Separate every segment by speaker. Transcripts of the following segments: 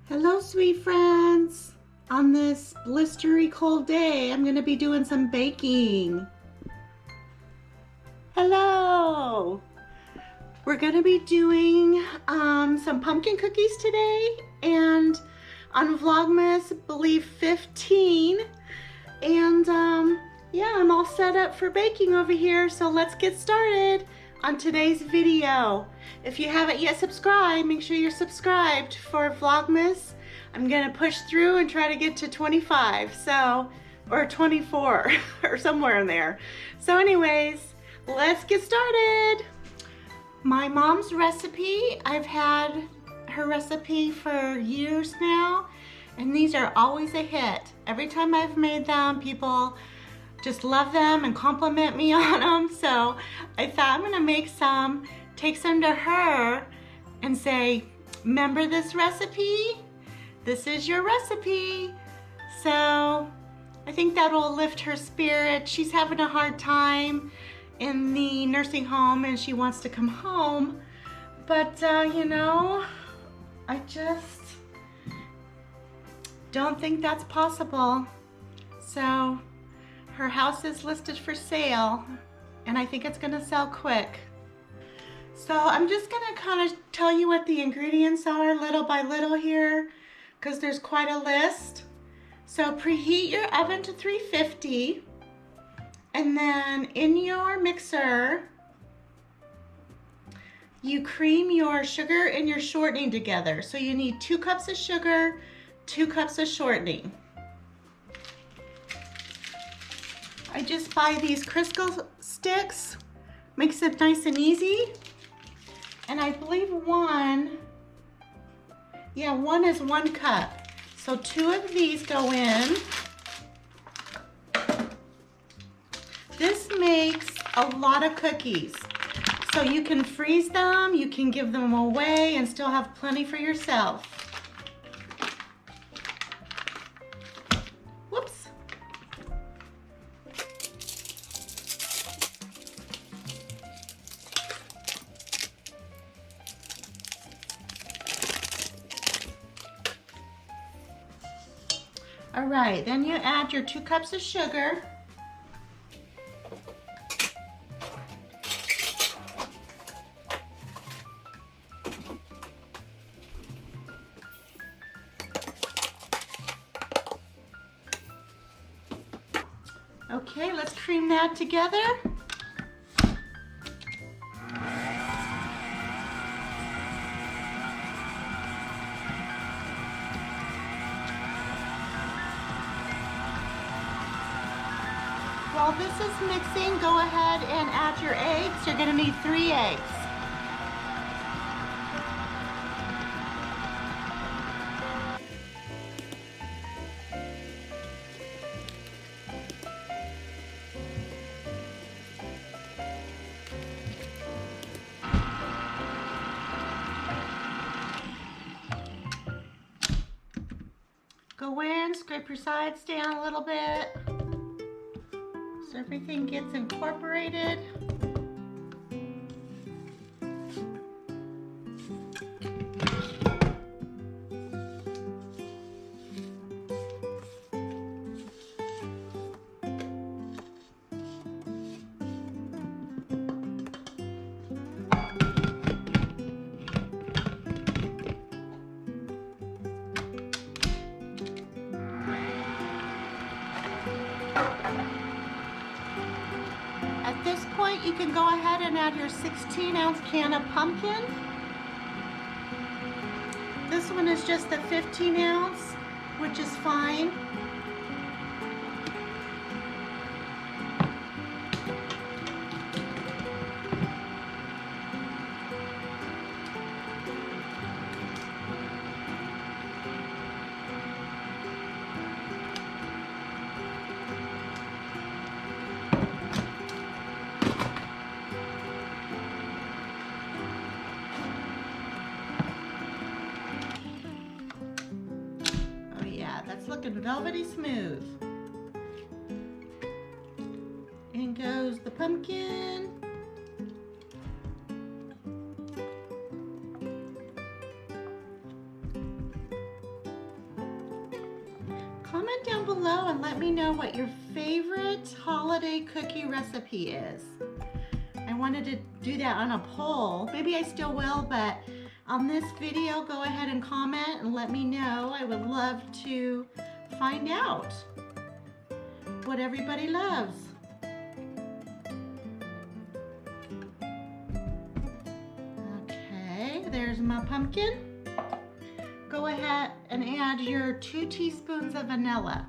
Speaker 1: Hello, sweet friends. On this blistery cold day, I'm going to be doing some baking. Hello. We're going to be doing some pumpkin cookies today, and on Vlogmas, I believe 15. And yeah, I'm all set up for baking over here, so let's get started on today's video. If you haven't yet subscribed, make sure you're subscribed for Vlogmas. I'm gonna push through and try to get to 25, or 24, or somewhere in there. So anyways, let's get started. My mom's recipe, I've had her recipe for years now, and these are always a hit. Every time I've made them, people just love them and compliment me on them. So I thought I'm gonna make some, take some to her and say, remember this recipe? This is your recipe. So I think that will lift her spirit. She's having a hard time in the nursing home and she wants to come home. But you know, I just don't think that's possible. So her house is listed for sale, and I think it's gonna sell quick. So I'm just gonna kind of tell you what the ingredients are little by little here, because there's quite a list. So preheat your oven to 350, and then in your mixer, you cream your sugar and your shortening together. So you need 2 cups of sugar, 2 cups of shortening. I just buy these Crisco sticks, makes it nice and easy. And I believe one is 1 cup. So 2 of these go in. This makes a lot of cookies. So you can freeze them, you can give them away and still have plenty for yourself. All right, then you add your 2 cups of sugar. Okay, let's cream that together. While this is mixing, go ahead and add your eggs. You're gonna need 3 eggs. Go in, scrape your sides down a little bit, so everything gets incorporated. At this point, you can go ahead and add your 16-ounce can of pumpkin. This one is just the 15-ounce, which is fine. That's looking velvety smooth. In goes the pumpkin. me know what your favorite holiday cookie recipe is. I wanted to do that on a poll. Maybe I still will, but on this video, go ahead and comment and let me know. I would love to find out what everybody loves. Okay, there's my pumpkin. Go ahead and add your 2 teaspoons of vanilla.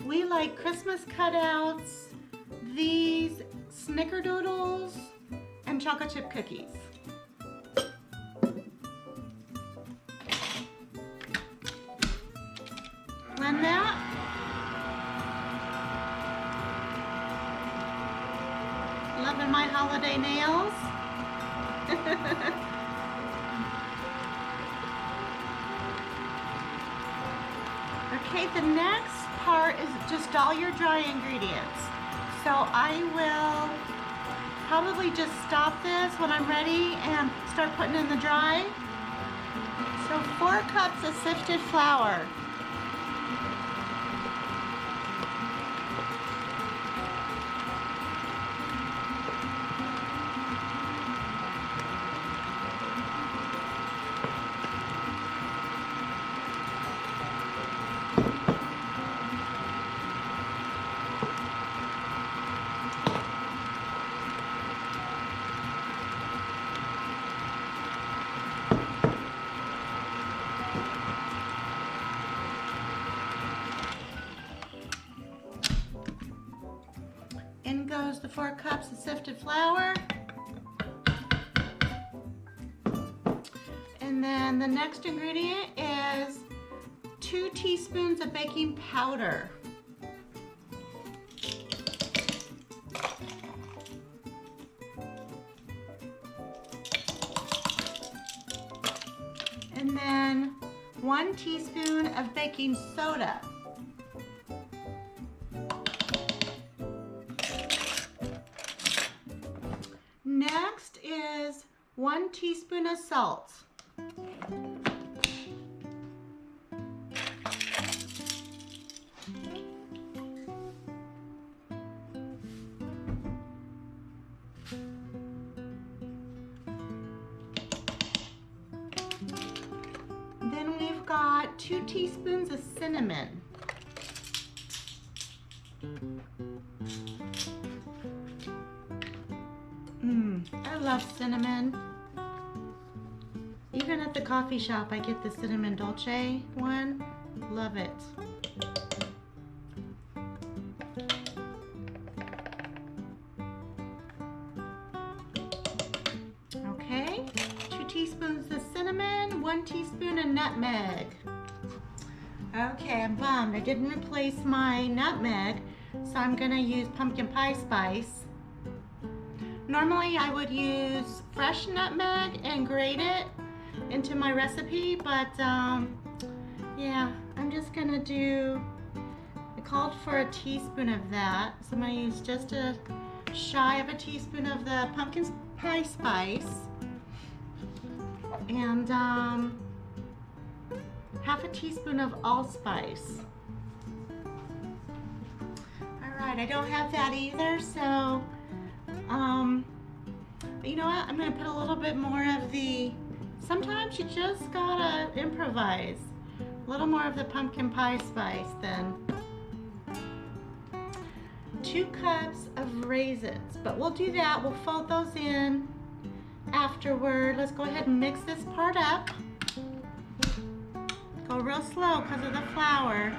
Speaker 1: We like Christmas cutouts, these snickerdoodles, and chocolate chip cookies. Blend that. Loving my holiday nails. Okay, the next part is just all your dry ingredients. So I will probably just stop this when I'm ready and start putting in the dry. So 4 cups of sifted flour. In goes the 4 cups of sifted flour. And then the next ingredient is 2 teaspoons of baking powder. And then 1 teaspoon of baking soda. Next is 1 teaspoon of salt. Then we've got 2 teaspoons of cinnamon. I love cinnamon. Even at the coffee shop, I get the cinnamon dolce one. Love it. Okay, 2 teaspoons of cinnamon, 1 teaspoon of nutmeg. Okay, I'm bummed. I didn't replace my nutmeg, so I'm gonna use pumpkin pie spice. Normally I would use fresh nutmeg and grate it into my recipe, but yeah, I'm just gonna do, it called for a teaspoon of that, so I'm gonna use just a shy of a teaspoon of the pumpkin pie spice and half a teaspoon of allspice. All right, I don't have that either, so you know what? I'm gonna put a little bit more of the, sometimes you just gotta improvise. A little more of the pumpkin pie spice then. 2 cups of raisins, but we'll do that. We'll fold those in afterward. Let's go ahead and mix this part up. Go real slow because of the flour.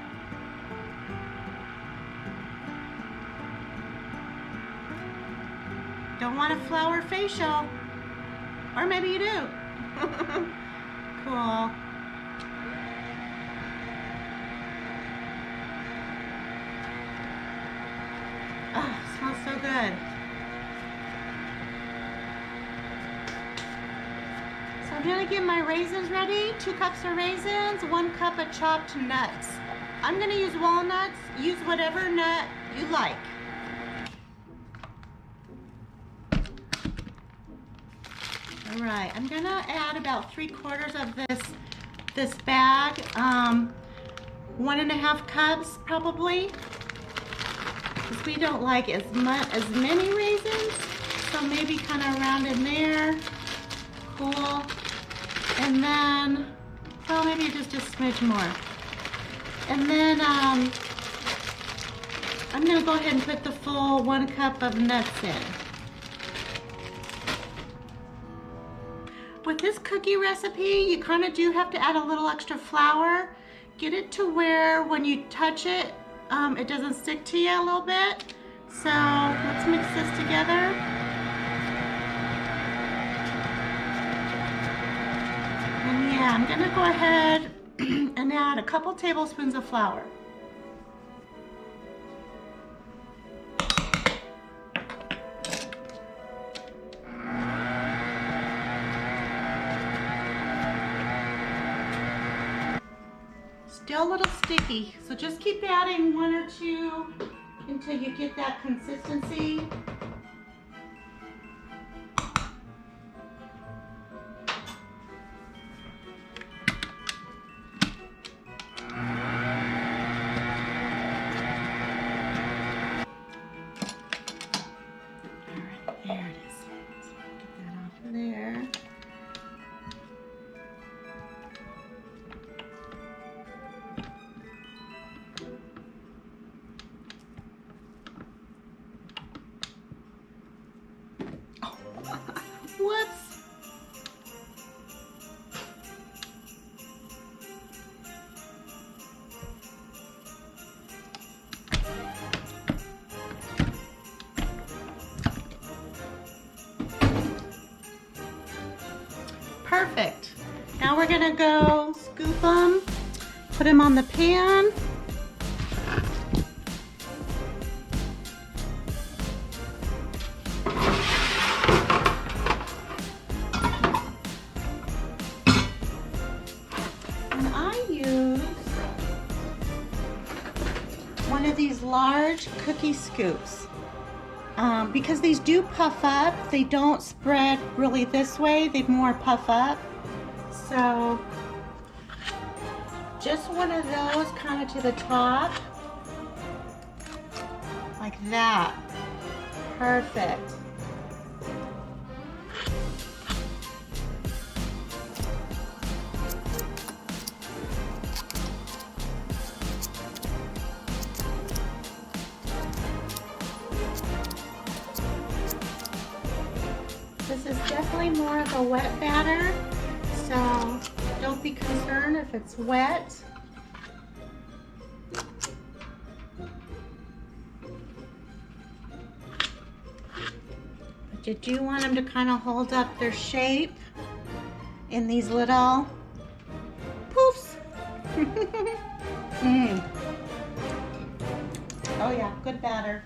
Speaker 1: Don't want a flour facial. Or maybe you do. Cool. Oh, smells so good. So I'm gonna get my raisins ready. 2 cups of raisins, 1 cup of chopped nuts. I'm gonna use walnuts. Use whatever nut you like. All right, I'm gonna add about 3/4 of this bag, 1.5 cups probably, because we don't like as many raisins, so maybe kind of around in there. Cool. And then, well, maybe just a smidge more. And then I'm gonna go ahead and put the full 1 cup of nuts in. With this cookie recipe, you kind of do have to add a little extra flour. Get it to where when you touch it, it doesn't stick to you a little bit. So let's mix this together. And yeah, I'm gonna go ahead and add a couple tablespoons of flour. Still a little sticky, so just keep adding 1 or 2 until you get that consistency. Alright, there it is. So get that off of there. Whoops. Perfect. Now we're gonna go scoop them, put them on the pan. One of these large cookie scoops. Because these do puff up, they don't spread really this way, they more puff up. So just one of those kind of to the top, like that. Perfect. This is definitely more of a wet batter, so don't be concerned if it's wet. But you do want them to kind of hold up their shape in these little poofs. Oh yeah, good batter.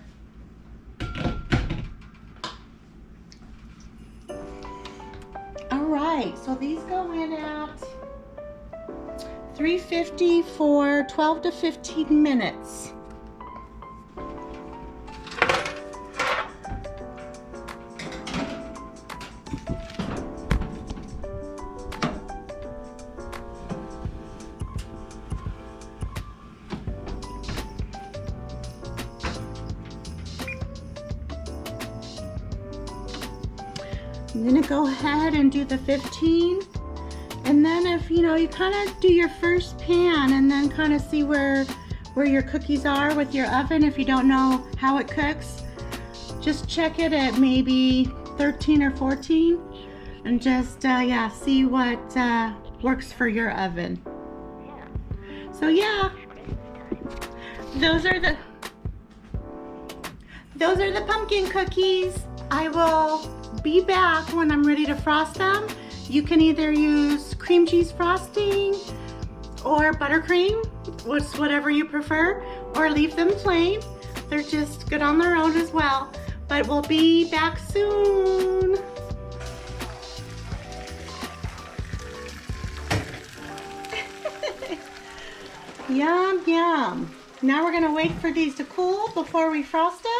Speaker 1: Alright, so these go in at 350 for 12 to 15 minutes. I'm gonna go ahead and do the 15, and then if you kind of do your first pan and then kind of see where your cookies are with your oven. If you don't know how it cooks, just check it at maybe 13 or 14 and just yeah, see what works for your oven. So yeah, those are the pumpkin cookies. I will be back when I'm ready to frost them. You can either use cream cheese frosting or buttercream, whatever you prefer, or leave them plain. They're just good on their own as well. But we'll be back soon. Yum, yum. Now we're gonna wait for these to cool before we frost them.